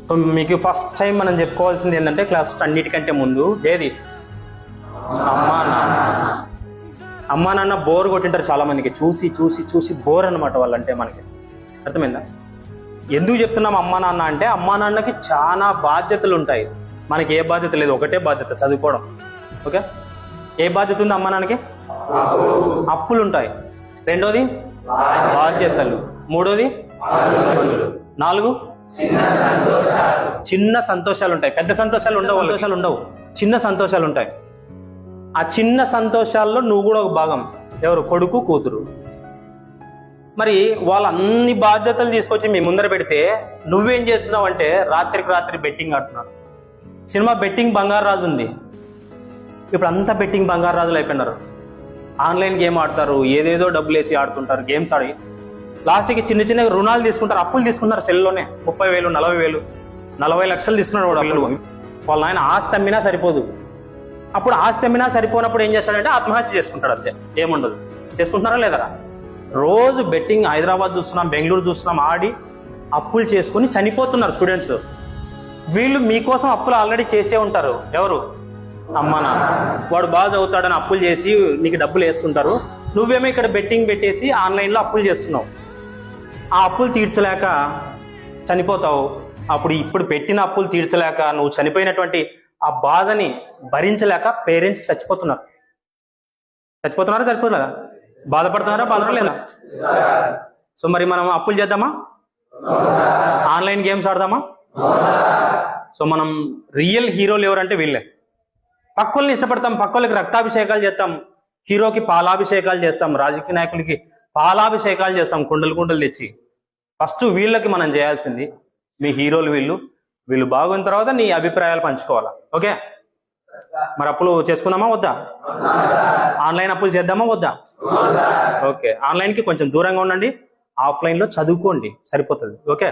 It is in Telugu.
సో మీకు ఫస్ట్ టైం మనం చెప్పుకోవాల్సింది ఏంటంటే క్లాస్ అన్నిటికంటే ముందు ఏది అమ్మా నాన్న. అమ్మా నాన్న బోర్ కొట్టింటారు చాలా మందికి, చూసి చూసి చూసి బోర్ అనమాట వాళ్ళంటే. మనకి అర్థమైందా? ఎందుకు చెప్తున్నాం అమ్మా నాన్న అంటే, అమ్మా నాన్నకి చాలా బాధ్యతలు ఉంటాయి, మనకి ఏ బాధ్యత లేదు, ఒకటే బాధ్యత చదువుకోవడం. ఓకే, ఏ బాధ్యత ఉంది అమ్మా నాన్నకి? అప్పులు ఉంటాయి. రెండోది బాధ్యతలు. మూడోది నాలుగు చిన్న సంతోషాలు ఉంటాయి. పెద్ద సంతోషాలు ఉండవు, చిన్న సంతోషాలు ఉంటాయి. ఆ చిన్న సంతోషాల్లో నువ్వు కూడా ఒక భాగం. ఎవరు? కొడుకు కూతురు. మరి వాళ్ళ అన్ని బాధ్యతలు తీసుకొచ్చి మీ ముందర పెడితే నువ్వేం చేస్తున్నావు అంటే రాత్రికి రాత్రి బెట్టింగ్ ఆడుతున్నావు. సినిమా బెట్టింగ్ బంగారు రాజు ఉంది, ఇప్పుడు అంతా బెట్టింగ్ బంగారు రాజులు అయిపోయినారు. ఆన్లైన్ గేమ్ ఆడతారు, ఏదేదో డబ్బులు వేసి ఆడుతుంటారు, గేమ్స్ ఆడి లాస్ట్కి చిన్న చిన్న రుణాలు తీసుకుంటారు, అప్పులు తీసుకుంటారు సెల్లోనే. 30,000, 40,000, 40 లక్షలు తీసుకున్నారు వాడు అప్పులు. వాళ్ళ ఆయన ఆస్తి అమ్మినా సరిపోదు. అప్పుడు ఆస్తి అమ్మినా సరిపోనప్పుడు ఏం చేస్తాడంటే ఆత్మహత్య చేసుకుంటాడు. అంతే, ఏముండదు. చేసుకుంటున్నారా లేదరా? రోజు బెట్టింగ్ హైదరాబాద్ చూస్తున్నాం, బెంగళూరు చూస్తున్నాం, ఆడి అప్పులు చేసుకుని చనిపోతున్నారు స్టూడెంట్స్. వీళ్ళు మీకోసం అప్పులు ఆల్రెడీ చేసే ఉంటారు. ఎవరు? అమ్మా నాన్న. వాడు బాగా చదువుతాడని అప్పులు చేసి నీకు డబ్బులు వేస్తుంటారు, నువ్వేమో ఇక్కడ బెట్టింగ్ పెట్టేసి ఆన్లైన్లో అప్పులు చేస్తున్నావు. ఆ అప్పులు తీర్చలేక చనిపోతావు. ఇప్పుడు పెట్టిన అప్పులు తీర్చలేక నువ్వు చనిపోయినటువంటి ఆ బాధని భరించలేక పేరెంట్స్ చచ్చిపోతున్నారా? చనిపోతున్నారా? బాధపడుతున్నారా? బాధపడలేదా? సో మరి మనం అప్పులు చేద్దామా? ఆన్లైన్ గేమ్స్ ఆడదామా? సో మనం రియల్ హీరోలు ఎవరంటే వీళ్ళే. పక్కోళ్ళని ఇష్టపడతాం, పక్కోళ్ళకి రక్తాభిషేకాలు చేస్తాం, హీరోకి పాలాభిషేకాలు చేస్తాం, రాజకీయ నాయకులకి పాలాభిషేకాలు చేస్తాం, కుండలు తెచ్చి. ఫస్ట్ వీళ్ళకి మనం చేయాల్సింది, మీ హీరోలు వీళ్ళు బాగున్న తర్వాత నీ అభిప్రాయాలు పంచుకోవాలా. ఓకే, మరి అప్పులు చేసుకుందామా వద్దా? ఆన్లైన్ అప్పులు చేద్దామా వద్దా? ఓకే, ఆన్లైన్కి కొంచెం దూరంగా ఉండండి, ఆఫ్లైన్లో చదువుకోండి, సరిపోతుంది. ఓకే.